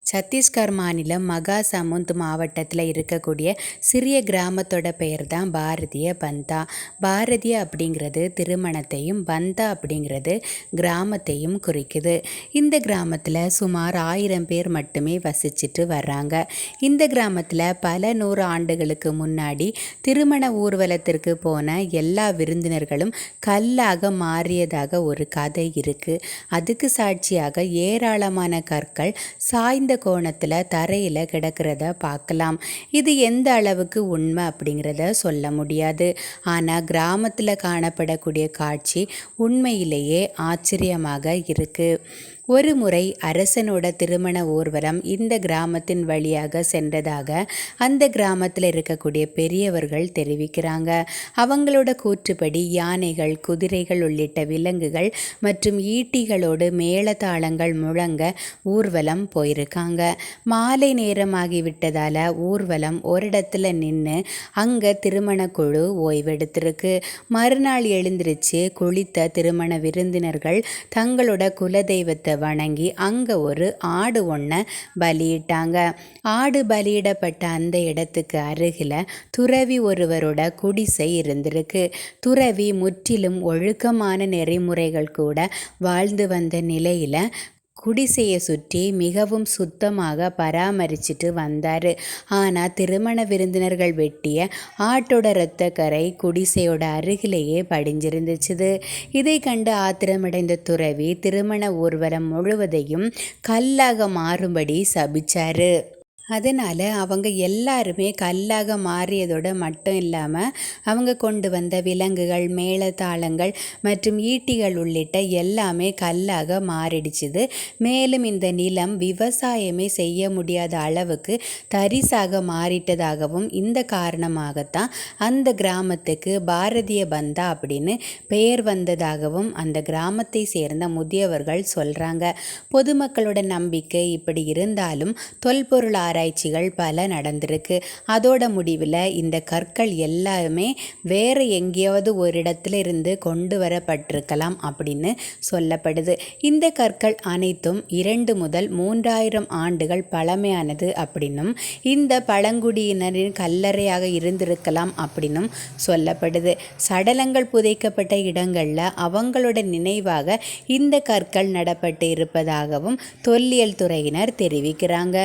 சத்தீஸ்கர் மாநிலம் மகாசமுந்த் மாவட்டத்தில் இருக்கக்கூடிய சிறிய கிராமத்தோட பெயர் தான் பாரதிய பந்தா. பாரதிய அப்படிங்கிறது திருமணத்தையும், பந்தா அப்படிங்கிறது கிராமத்தையும் குறிக்குது. இந்த கிராமத்தில் சுமார் 1000 பேர் மட்டுமே வசிச்சுட்டு வர்றாங்க. இந்த கிராமத்தில் பல 100 ஆண்டுகளுக்கு முன்னாடி திருமண ஊர்வலத்திற்கு போன எல்லா விருந்தினர்களும் கல்லாக மாறியதாக ஒரு கதை இருக்குது. அதுக்கு சாட்சியாக ஏராளமான கற்கள் சாய்ந்த கோணத்தில் தரையில் கிடக்கிறத பார்க்கலாம். இது எந்த அளவுக்கு உண்மை அப்படிங்கிறத சொல்ல முடியாது. ஆனால் கிராமத்தில் காணப்படக்கூடிய காட்சி உண்மையிலேயே ஆச்சரியமாக இருக்குது. ஒரு முறை அரசனோட திருமண ஊர்வலம் இந்த கிராமத்தின் வழியாக சென்றதாக அந்த கிராமத்தில் இருக்கக்கூடிய பெரியவர்கள் தெரிவிக்கிறாங்க. அவங்களோட கூற்றுப்படி யானைகள், குதிரைகள் உள்ளிட்ட விலங்குகள் மற்றும் ஈட்டிகளோடு மேளதாளங்கள் முழங்க ஊர்வலம் போயிருக்காங்க. மாலை நேரமாகிவிட்டதால் ஊர்வலம் ஒரு இடத்துல நின்று அங்கே திருமண குழு ஓய்வெடுத்திருக்கு. மறுநாள் எழுந்திருச்சு குளித்த திருமண விருந்தினர்கள் தங்களோட குலதெய்வத்தை வணங்கி அங்கே ஒரு ஆடு ஒன்றை பலியிட்டாங்க. ஆடு பலியிடப்பட்ட அந்த இடத்துக்கு அருகில் துறவி ஒருவரோட குடிசை இருந்திருக்கு. துறவி முற்றிலும் ஒழுக்கமான நெறிமுறைகள் கூட வாழ்ந்து வந்த நிலையில் குடிசையை சுற்றி மிகவும் சுத்தமாக பராமரிச்சுட்டு வந்தார். ஆனால் திருமண விருந்தினர்கள் வெட்டிய ஆட்டோட இரத்த கரை குடிசையோட அருகிலேயே படிஞ்சிருந்துச்சுது. இதை கண்டு ஆத்திரமடைந்த துறவி திருமண ஊர்வலம் முழுவதையும் கல்லாக மாறும்படி சபிச்சாரு. அதனால் அவங்க எல்லாருமே கல்லாக மாறியதோடு மட்டும் இல்லாமல் அவங்க கொண்டு வந்த விலங்குகள், மேளதாளங்கள் மற்றும் ஈட்டிகள் உள்ளிட்ட எல்லாமே கல்லாக மாறிடுச்சுது. மேலும் இந்த நிலம் விவசாயமே செய்ய முடியாத அளவுக்கு தரிசாக மாறிட்டதாகவும் இந்த காரணமாகத்தான் அந்த கிராமத்துக்கு பாரதிய பந்தா அப்படின்னு பெயர் வந்ததாகவும் அந்த கிராமத்தை சேர்ந்த முதியவர்கள் சொல்கிறாங்க. பொதுமக்களோட நம்பிக்கை இப்படி இருந்தாலும் தொல்பொருள் ஆராய்ச்சிகள் பல நடந்திருக்கு. அதோட முடிவில் இந்த கற்கள் எல்லாமே வேறு எங்கேயாவது ஒரு இடத்துல இருந்து கொண்டு வரப்பட்டிருக்கலாம் அப்படின்னு சொல்லப்படுது. இந்த கற்கள் அனைத்தும் 2 முதல் 3000 ஆண்டுகள் பழமையானது அப்படின்னும் இந்த பழங்குடியினரின் கல்லறையாக இருந்திருக்கலாம் அப்படின்னும் சொல்லப்படுது. சடலங்கள் புதைக்கப்பட்ட இடங்களில் அவங்களோட நினைவாக இந்த கற்கள் நடப்பட்டு இருப்பதாகவும் தொல்லியல் துறையினர் தெரிவிக்கிறாங்க.